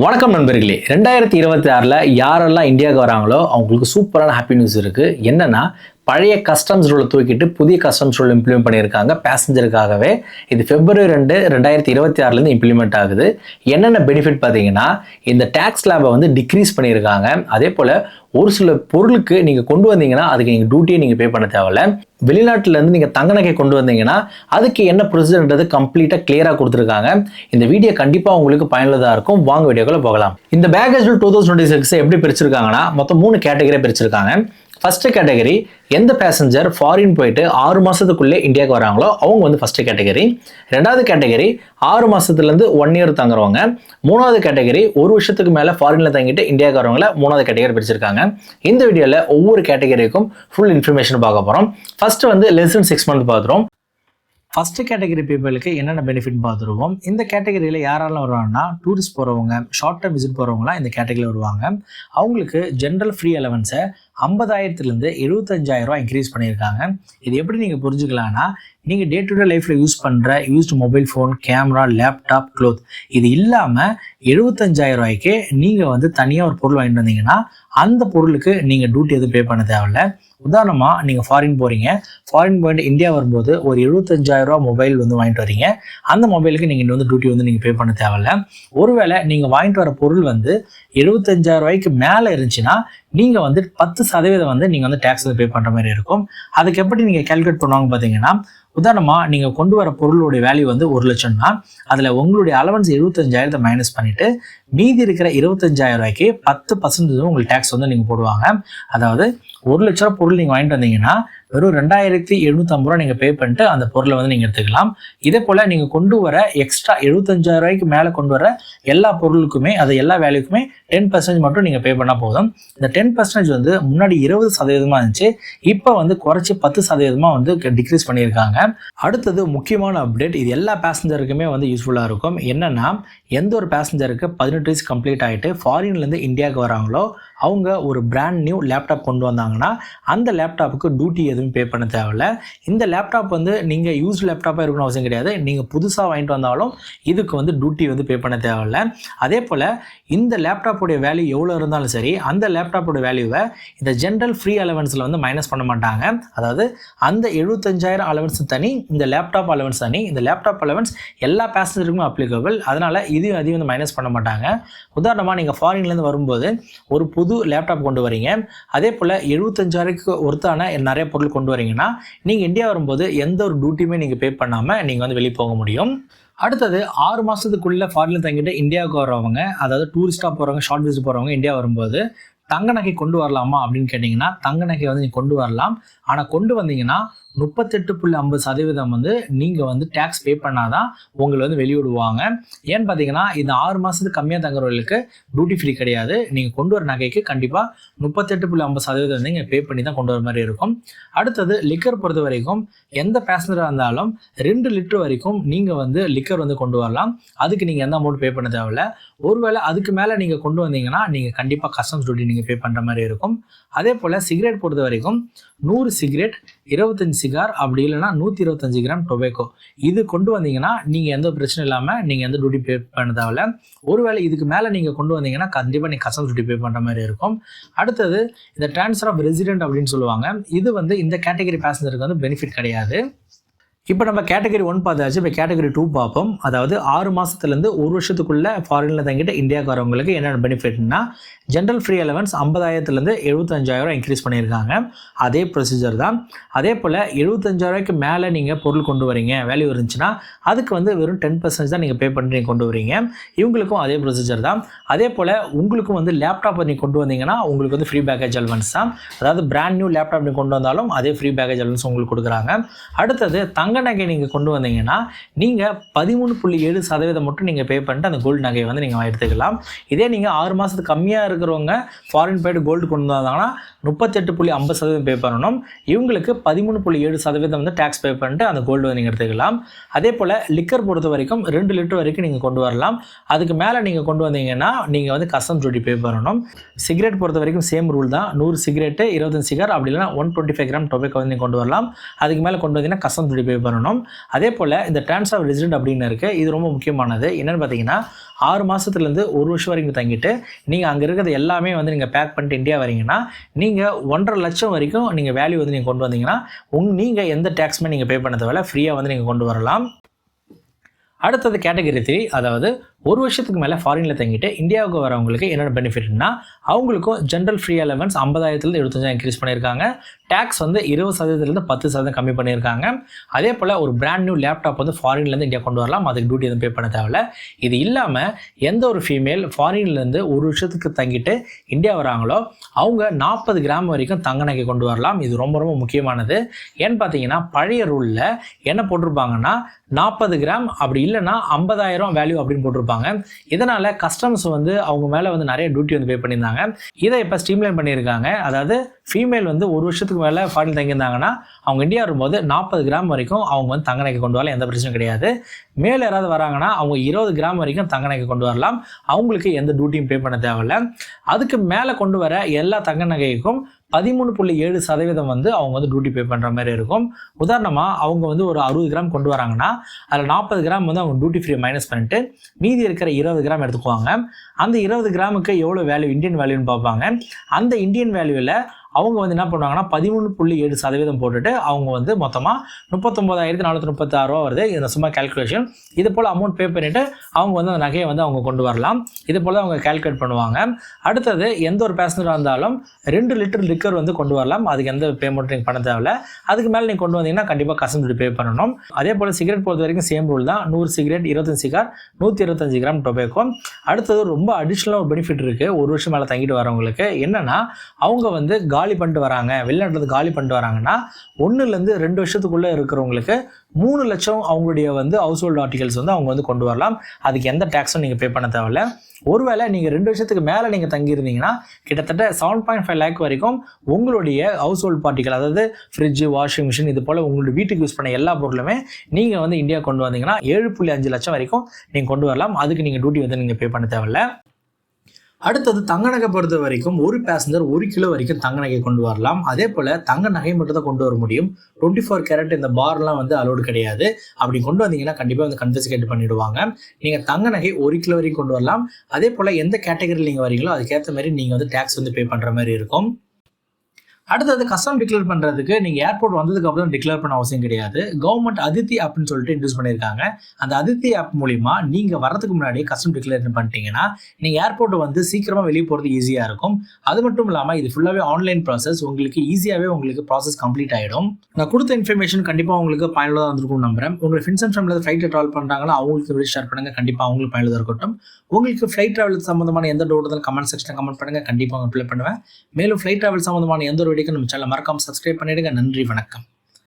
வணக்கம் நண்பர்களே. 2026ல் யாரெல்லாம் இந்தியாவுக்கு வராங்களோ அவங்களுக்கு சூப்பரான ஹாப்பி நியூஸ் இருக்குது. என்னென்னா, பழைய கஸ்டம்ஸ் ரூலை தூக்கிட்டு புதிய கஸ்டம்ஸ் ரூல் இம்ப்ளிமெண்ட் பண்ணியிருக்காங்க பேசஞ்சருக்காகவே. இது February 2, 2026 இம்ப்ளிமெண்ட் ஆகுது. என்னென்ன பெனிஃபிட் பார்த்தீங்கன்னா, இந்த டேக்ஸ் ஸ்லாபை வந்து டிக்ரீஸ் பண்ணியிருக்காங்க. அதே போல் ஒரு சில பொருளுக்கு நீங்கள் கொண்டு வந்தீங்கன்னா அதுக்கு நீங்கள் டியூட்டியை நீங்கள் பே பண்ண தேவையில்ல. வெளிநாட்டிலேருந்து நீங்கள் தங்க நகை கொண்டு வந்தீங்கன்னா அதுக்கு என்ன ப்ரொசீஜர்ன்றது கம்ப்ளீட்டாக கிளியராக கொடுத்துருக்காங்க. இந்த வீடியோ கண்டிப்பாக உங்களுக்கு பயனுள்ளதாக இருக்கும். வாங்க வீடியோக்குள்ள போகலாம். இந்த பேக்கேஜ் 2026 எப்படி பிரிச்சிருக்காங்கன்னா, மொத்தம் 3 கேட்டகரியாக பிரிச்சிருக்காங்க. ஃபர்ஸ்ட் கேட்டகரி, எந்த பேசஞ்சர் ஃபாரின் போயிட்டு 6 மாதத்துக்குள்ளே இந்தியாவுக்கு வராங்களோ அவங்க வந்து ஃபர்ஸ்ட் கேட்டகரி. ரெண்டாவது கேட்டகரி 6 மாதத்துலேருந்து 1 year தங்குறவங்க. மூணாவது கேட்டகரி 1 வருஷத்துக்கு மேலே ஃபாரினில் தங்கிட்டு இந்தியாவுக்கு வரவங்கள மூணாவது கேட்டகரி பிரிச்சிருக்காங்க. இந்த வீடியோவில் ஒவ்வொரு கேட்டகரிக்கும் ஃபுல் இன்ஃபர்மேஷன் பார்க்க போகிறோம். ஃபர்ஸ்ட் வந்து less than 6 months பார்த்துரும். ஃபர்ஸ்ட் கேட்டகரி பீப்புளுக்கு என்னென்ன பெனிஃபிட் பார்த்துருவோம். இந்த கேட்டகரியில் யாரெல்லாம் வருவாங்கன்னா, டூரிஸ்ட் போகிறவங்க, ஷார்ட் டர்ம் விசிட் போகிறவங்களாம் இந்த கேட்டகரியில் வருவாங்க. அவங்களுக்கு ஜென்ரல் ஃப்ரீ அலவன்ஸை 50,000 75,000 இன்க்ரீஸ் பண்ணியிருக்காங்க. இது எப்படி நீங்கள் புரிஞ்சுக்கலாம்னா, நீங்கள் டே டு டே லைஃப்பில் யூஸ் பண்ணுற used mobile phone, camera, laptop, cloth இது இல்லாமல் 75,000 நீங்கள் வந்து தனியாக ஒரு பொருள் வாங்கிட்டு வந்தீங்கன்னா அந்த பொருளுக்கு நீங்கள் டியூட்டி எதுவும் பே பண்ண தேவையில்ல. உதாரணமாக நீங்கள் ஃபாரின் போகிறீங்க, ஃபாரின் போயிட்டு இந்தியா வரும்போது ஒரு 75,000 மொபைல் வந்து வாங்கிட்டு வரீங்க. அந்த மொபைலுக்கு நீங்கள் வந்து டியூட்டி வந்து நீங்கள் பே பண்ண தேவையில்ல. ஒருவேளை நீங்கள் வாங்கிட்டு வர பொருள் வந்து 75,000 மேலே இருந்துச்சுன்னா நீங்கள் வந்து 10% வந்து நீங்கள் வந்து டேக்ஸ் வந்து பே பண்ணுற மாதிரி இருக்கும். அதுக்கு எப்படி நீங்கள் கால்குலேட் பண்ணுவாங்க பார்த்தீங்கன்னா, உதாரணமாக நீங்கள் கொண்டு வர பொருளுடைய வேல்யூ வந்து 1 லட்சம்னா அதில் உங்களுடைய அலவன்ஸ் 75,000 மைனஸ் பண்ணிவிட்டு மீதி இருக்கிற 25,000 10% உங்களுக்கு டேக்ஸ் வந்து நீங்கள் போடுவாங்க. அதாவது 1 லட்ச ரூபா பொருள் நீங்கள் வாங்கிட்டு வந்தீங்கன்னா வெறும் 2,750 நீங்கள் பே பண்ணிட்டு அந்த பொருளை வந்து நீங்கள் எடுத்துக்கலாம். இதே போல் நீங்கள் கொண்டு வர எக்ஸ்ட்ரா 75,000 மேலே கொண்டு வர எல்லா பொருளுக்குமே எல்லா வேல்யூக்குமே 10% மட்டும் நீங்கள் பே பண்ணால் போதும். இந்த 10% வந்து முன்னாடி 20% இருந்துச்சு, இப்போ வந்து குறைச்சி 10% வந்து டிக்ரீஸ் பண்ணியிருக்காங்க. அடுத்தது முக்கியமான அப்டேட், இது எல்லா பேசஞ்சருக்குமே வந்து யூஸ்ஃபுல்லாக இருக்கும். என்னென்னா, எந்த ஒரு பேசஞ்சருக்கு 18 வயசு கம்ப்ளீட் ஆகிட்டு ஃபாரின்லேருந்து இந்தியாவுக்கு வராங்களோ அவங்க ஒரு பிராண்ட் நியூ லேப்டாப் கொண்டு வந்தாங்கன்னா அந்த லேப்டாப்புக்கு டியூட்டி எதுவும் பே பண்ண தேவையில்ல. இந்த லேப்டாப் வந்து நீங்கள் யூஸ் லேப்டாப்பாக இருக்கணும்னு அவசியம் கிடையாது. நீங்கள் புதுசாக வாங்கிட்டு வந்தாலும் இதுக்கு வந்து டியூட்டி வந்து பே பண்ண தேவையில்ல. அதே போல் இந்த லேப்டாப்புடைய வேல்யூ எவ்வளோ இருந்தாலும் சரி, அந்த லேப்டாப்போட வேல்யூவை இந்த ஜென்ரல் ஃப்ரீ அலவன்ஸில் வந்து மைனஸ் பண்ண மாட்டாங்க. அதாவது அந்த 75,000 அலவன்ஸ் தனி, இந்த லேப்டாப் அலவன்ஸ் தனி. இந்த லேப்டாப் அலவன்ஸ் எல்லா பேசஞ்சருக்குமே அப்ளிகபிள். அதனால் அதையும் வந்து மைனஸ் பண்ண மாட்டாங்க. உதாரணமாக நீங்கள் ஃபாரின்லேருந்து வரும்போது ஒரு புது லேப்டாப் கொண்டு வரீங்க, அதே போல் 75,000 ஒருத்தான நிறைய பொருள் கொண்டு வரீங்கன்னா நீங்கள் இந்தியா வரும்போது எந்த ஒரு டியூட்டியுமே நீங்கள் பே பண்ணாமல் நீங்கள் வந்து வெளியே போக முடியும். அடுத்தது 6 மாதத்துக்குள்ளே ஃபாரினில் தங்கிட்டு இந்தியாவுக்கு வரவங்க, அதாவது டூரிஸ்டாக போகிறவங்க, ஷார்ட் விசிட் போகிறவங்க இந்தியா வரும்போது தங்க நகை கொண்டு வரலாமா அப்படின்னு கேட்டிங்கன்னா, தங்க நகை வந்து நீங்கள் கொண்டு வரலாம். ஆனால் கொண்டு வந்தீங்கன்னா 38.50% வந்து நீங்கள் வந்து டேக்ஸ் பே பண்ணாதான் உங்களை வந்து வெளியிடுவாங்க. ஏன்னு பார்த்தீங்கன்னா, இந்த 6 மாதத்துக்கு கம்மியாக தங்குறவங்களுக்கு டியூட்டி ஃப்ரீ கிடையாது. நீங்கள் கொண்டு வர நகைக்கு கண்டிப்பாக 38.50% வந்து நீங்கள் பே பண்ணி தான் கொண்டு வர மாதிரி இருக்கும். அடுத்தது லிக்கர் பொறுத்த வரைக்கும் எந்த பேசஞ்சராக இருந்தாலும் 2 லிட்டர் வரைக்கும் நீங்கள் வந்து லிக்கர் வந்து கொண்டு வரலாம். அதுக்கு நீங்கள் எந்த அமௌண்ட் பே பண்ண தேவையில்ல. ஒருவேளை அதுக்கு மேலே நீங்கள் கொண்டு வந்தீங்கன்னா நீங்கள் கண்டிப்பாக கஸ்டம்ஸ் டியூட்டி நீங்கள் பே பண்ணுற மாதிரி இருக்கும். அதே போல் சிகரெட் பொறுத்த வரைக்கும் 100 சிகரெட், 25 சிகார், அப்படி இல்லைனா 125 கிராம் டொபேக்கோ இது கொண்டு வந்தீங்கன்னா நீங்கள் எந்த பிரச்சனை இல்லாமல் நீங்கள் எந்த டியூட்டி பே பண்ண தேவையில்ல. ஒருவேளை இதுக்கு மேலே நீங்கள் கொண்டு வந்தீங்கன்னா கண்டிப்பாக நீங்கள் கஸ்டம்ஸ் டியூட்டி பே பண்ணுற மாதிரி இருக்கும். அடுத்தது இந்த ட்ரான்ஸ்ஃபர் ஆஃப் ரெசிடென்ட் அப்படின்னு சொல்லுவாங்க. இது வந்து இந்த கேட்டகரி பேசஞ்சருக்கு வந்து பெனிஃபிட் கிடையாது. இப்போ நம்ம கேட்டகரி 1 பார்த்தாச்சு. இப்போ கேட்டகரி 2 பார்ப்போம். அதாவது 6 மாதத்துலேருந்து 1 வருஷத்துக்குள்ளே ஃபாரினில் தங்கிட்டு இந்தியாவுக்கு வரவங்களுக்கு என்னென்ன பெனிஃபிட்னா, ஜென்ரல் ஃப்ரீ அலவன்ஸ் 50,000 75,000 இன்க்ரீஸ் பண்ணியிருக்காங்க. அதே ப்ரொசீஜர் தான். அதே போல் 75,000 மேலே நீங்கள் பொருள் கொண்டு வரீங்க, வேல்யூ இருந்துச்சுன்னா அதுக்கு வந்து வெறும் 10% தான் நீங்கள் பே பண்ணி நீங்கள் கொண்டு வரீங்க. இவங்களுக்கும் அதே ப்ரொசீஜர் தான். அதே போல் உங்களுக்கும் வந்து லேப்டாப் நீங்கள் கொண்டு வந்தீங்கன்னா உங்களுக்கு வந்து ஃப்ரீ பேக்கேஜ் அலவன்ஸ் தான். அதாவது பிராண்ட் நியூ லேப்டாப் நீங்கள் கொண்டு வந்தாலும் அதே ஃப்ரீ பேக்கேஜ் அலவன்ஸ் உங்களுக்கு கொடுக்குறாங்க. அடுத்தது தங்க நகை நீங்கள் கொண்டு வந்தீங்கன்னா நீங்கள் 13.7% மட்டும் நீங்கள் பே பண்ணிட்டு அந்த கோல்டு நகையை வந்து நீங்கள் எடுத்துக்கலாம். இதே நீங்கள் 6 மாதத்துக்கு கம்மியாக இருக்கிறவங்க ஃபாரின் போய்ட்டு கோல்டு கொண்டு வந்தாங்கன்னா 38.50% பே பண்ணணும். இவங்களுக்கு 13.7% வந்து டேக்ஸ் பே பண்ணிட்டு அந்த கோல்டு வந்து நீங்கள் எடுத்துக்கலாம். அதே போல் லிக்கர் பொறுத்த வரைக்கும் 2 லிட்டர் வரைக்கும் நீங்கள் கொண்டு வரலாம். அதுக்கு மேலே நீங்கள் கொண்டு வந்தீங்கன்னா நீங்கள் வந்து கஸ்டம்ஸ் டியூட்டி பே பண்ணணும். சிகரெட் பொறுத்த வரைக்கும் சேம் ரூல் தான். 100 சிகரெட்டு, 25 சிகார், அப்படி இல்லைனா 125 கிராம் டொபேக்கோ வந்து நீங்கள் கொண்டு வரலாம். அதுக்கு மேலே கொண்டு வந்தீங்கன்னா கஸ்டம்ஸ் டியூட்டி பே பண்ணணும். அதே போல் இந்த ட்ரான்ஸ்ஃபர் ஆஃப் ரெசிடென்ட் அப்படின்னு இருக்குது. இது ரொம்ப முக்கியமானது. என்னென்னு பார்த்தீங்கன்னா 6 மாதத்துலேருந்து 1 வருஷம் வரைக்கும் தங்கிட்டு நீங்கள் அங்கே இருக்கிறது எல்லாமே வந்து நீங்கள் பேக் பண்ணிட்டு இந்தியா வரீங்கன்னா நீங்கள் 1.5 லட்சம் வரைக்கும் நீங்கள் வேல்யூ வந்து நீங்கள் கொண்டு வந்தீங்கன்னா நீங்கள் எந்த டேக்ஸுமே நீங்கள் பே பண்ண தேவையில்ல, ஃப்ரீயாக வந்து நீங்கள் கொண்டு வரலாம். அடுத்தது கேட்டகரி 3, அதாவது 1 வருஷத்துக்கு மேலே ஃபாரினில் தங்கிட்டு இந்தியாவுக்கு வரவங்களுக்கு என்னென்ன பெனிஃபிட்னா அவங்களுக்கும் ஜென்ரல் ஃப்ரீ அலவன்ஸ் 50,000 75,000 இன்க்ரீஸ் பண்ணியிருக்காங்க. டேக்ஸ் வந்து 20% 10% கம்மி பண்ணியிருக்காங்க. அதே போல் ஒரு பிராண்ட் நியூ லேப்டாப் வந்து ஃபாரின்லேருந்து இந்தியா கொண்டு வரலாம், அதுக்கு டியூட்டி எதுவும் பே பண்ண தேவையில்ல. இது இல்லாமல் எந்த ஒரு ஃபீமேல் ஃபாரின்லேருந்து 1 வருஷத்துக்கு தங்கிட்டு இந்தியா வராங்களோ அவங்க 40 கிராம் வரைக்கும் தங்க நகை கொண்டு வரலாம். இது ரொம்ப ரொம்ப முக்கியமானது. ஏன்னு பார்த்தீங்கன்னா பழைய ரூலில் என்ன போட்டிருப்பாங்கன்னா 40 கிராம் அப்படி இல்லைன்னா 50,000 வேல்யூ அப்படின்னு போட்டிருப்பாங்க. இதனால கஸ்டம்ஸ் வந்து அவங்க மேலே வந்து நிறைய டியூட்டி வந்து பே பண்ணியிருந்தாங்க. இதை இப்போ ஸ்ட்ரீம்லைன் பண்ணியிருக்காங்க. அதாவது ஃபீமேல் வந்து 1 வருஷத்துக்கு மேலே ஃபாரின் தங்கியிருந்தாங்கன்னா அவங்க இந்தியா வரும்போது 40 கிராம் வரைக்கும் அவங்க வந்து தங்க நகை கொண்டு வரலாம், எந்த பிரச்சனையும் கிடையாது. மேலே யாராவது வராங்கன்னா அவங்க 20 கிராம் வரைக்கும் தங்க நகை கொண்டு வரலாம், அவங்களுக்கு எந்த டியூட்டியும் பே பண்ண தேவையில்லை. அதுக்கு மேலே கொண்டு வர எல்லா தங்க நகைக்கும் 13.7% வந்து அவங்க வந்து டியூட்டி பே பண்ணுற மாதிரி இருக்கும். உதாரணமாக அவங்க வந்து ஒரு 60 கிராம் கொண்டு வராங்கன்னா அதில் 40 கிராம் வந்து அவங்க டியூட்டி ஃப்ரீ மைனஸ் பண்ணிட்டு மீதி இருக்கிற 20 கிராம் எடுத்துக்குவாங்க. அந்த 20 கிராமுக்கு எவ்வளோ வேல்யூ இந்தியன் வேல்யூன்னு பார்ப்பாங்க. அந்த இந்தியன் வேல்யூவில் அவங்க வந்து என்ன பண்ணுவாங்கன்னா 13.7% போட்டுட்டு அவங்க வந்து மொத்தமாக 39,436 ரூபா வருது. இந்த சும்மா கேல்குலேஷன். இது போல் அமௌண்ட் பே பண்ணிவிட்டு அவங்க வந்து அந்த நகையை வந்து அவங்க கொண்டு வரலாம். இது போல் அவங்க கேல்குலேட் பண்ணுவாங்க. அடுத்தது எந்த ஒரு பேசஞ்சராக இருந்தாலும் 2 லிட்டர் லிக்கர் வந்து கொண்டு வரலாம், அதுக்கு எந்த பேமெண்ட் நீங்கள் பண்ண தேவையில்ல. அதுக்கு மேலே நீங்கள் கொண்டு வந்தீங்கன்னா கண்டிப்பாக கஸ்டம்ஸ் பே பண்ணணும். அதே போல் சிகரெட் பொறுத்த வரைக்கும் சேம் ரூல் தான். 100 சிகரெட் 25 சிகார் 125 கிராம் டொபேக்கோ. அடுத்தது ரொம்ப அடிஷ்னலாக ஒரு பெனிஃபிட் இருக்குது 1 வருஷம் மேலே தங்கிட்டு வரவங்களுக்கு. என்னென்னா அவங்க வந்து காலி பண்ணிட்டு வராங்க, வெளிநாட்டில் காலி பண்ணிட்டு வராங்கன்னா 1லேருந்து 2 வருஷத்துக்குள்ளே இருக்கிறவங்களுக்கு 3 லட்சம் அவங்களுடைய வந்து ஹவுஸ் ஹோல்டு ஆர்டிகல்ஸ் வந்து அவங்க வந்து கொண்டு வரலாம். அதுக்கு எந்த டேக்ஸும் நீங்கள் பே பண்ண தேவையில்ல. ஒருவேளை நீங்கள் 2 வருஷத்துக்கு மேலே நீங்கள் தங்கியிருந்தீங்கன்னா கிட்டத்தட்ட 7.5 லேக் வரைக்கும் உங்களுடைய ஹவுஸ் ஹோல்டு பார்ட்டிகள், அதாவது ஃப்ரிட்ஜு, வாஷிங் மிஷின், இது போல் உங்களுடைய வீட்டுக்கு யூஸ் பண்ண எல்லா பொருளுமே நீங்கள் வந்து இந்தியா கொண்டு வந்தீங்கன்னா 7.5 லட்சம் வரைக்கும் நீங்கள் கொண்டு வரலாம். அதுக்கு நீங்கள் டியூட்டி வந்து நீங்கள் பே பண்ண தேவையில்ல. அடுத்தது தங்க நகை பொறுத்த வரைக்கும் ஒரு பேசஞ்சர் 1 கிலோ வரைக்கும் தங்க நகை கொண்டு வரலாம். அதே போல் தங்க நகை மட்டும் தான் கொண்டு வர முடியும். 24 கேரட் இந்த பார்லாம் வந்து அலோடு கிடையாது. அப்படி கொண்டு வந்தீங்கன்னா கண்டிப்பாக வந்து கன்ஃபிஸ்கேட் பண்ணிவிடுவாங்க. நீங்கள் தங்க நகை 1 கிலோ வரைக்கும் கொண்டு வரலாம். அதே போல் எந்த கேட்டகரியில் நீங்கள் வரீங்களோ அதுக்கேற்ற மாதிரி நீங்கள் வந்து டேக்ஸ் வந்து பே பண்ணுற மாதிரி இருக்கும். அடுத்தது கஸ்டம் டிக்ளேர் பண்ணுறதுக்கு நீங்கள் ஏர்போர்ட் வந்ததுக்கு அப்புறம் டிக்ளேர் பண்ண அவசியம் கிடையாது. கவர்மெண்ட் அதித்தி ஆப்னு சொல்லிட்டு இன்ட்ரூஸ் பண்ணியிருக்காங்க. அந்த அதித்தி ஆப் மூலிமா நீங்கள் வரதுக்கு முன்னாடி கஸ்டம் டிக்ளேர் பண்ணிட்டீங்கன்னா நீங்கள் ஏர்போர்ட் வந்து சீக்கிரமாக வெளியே போகிறது ஈஸியாக இருக்கும். அது மட்டும் இல்லாமல் இது ஃபுல்லாகவே ஆன்லைன் ப்ராசஸ், உங்களுக்கு ஈஸியாகவே உங்களுக்கு ப்ராசஸ் கம்ப்ளீட் ஆகிடும். நான் கொடுத்த இன்ஃபர்மேஷன் கண்டிப்பாக உங்களுக்கு பயனுள்ளதாக இருந்திருக்கும் நம்புறேன். உங்களுக்கு ஃப்ரெண்ட்ஸ் அண்ட் ஃபேமிலியில் ஃப்ளைட்டில் ட்ராவல் பண்ணுறாங்களா அவங்களுக்கு ஷேர் பண்ணுங்கள், கண்டிப்பாக அவங்களுக்கு பயனுள்ளதாக இருக்கட்டும். உங்களுக்கு ஃப்ளைட் ட்ராவல் சம்மந்தமான எந்த டவுட் இருந்தாலும் கமெண்ட் செக்ஷனில் கமெண்ட் பண்ணுங்கள், கண்டிப்பாக அப்ளை பண்ணுவேன். மேலும் ஃப்ளைட் ட்ராவல் சம்மந்தமான எந்த ஒரு வீடியோக்கு நம்ம சேனலை மறக்காம சப்ஸ்கிரைப் பண்ணிடுங்க. நன்றி, வணக்கம்.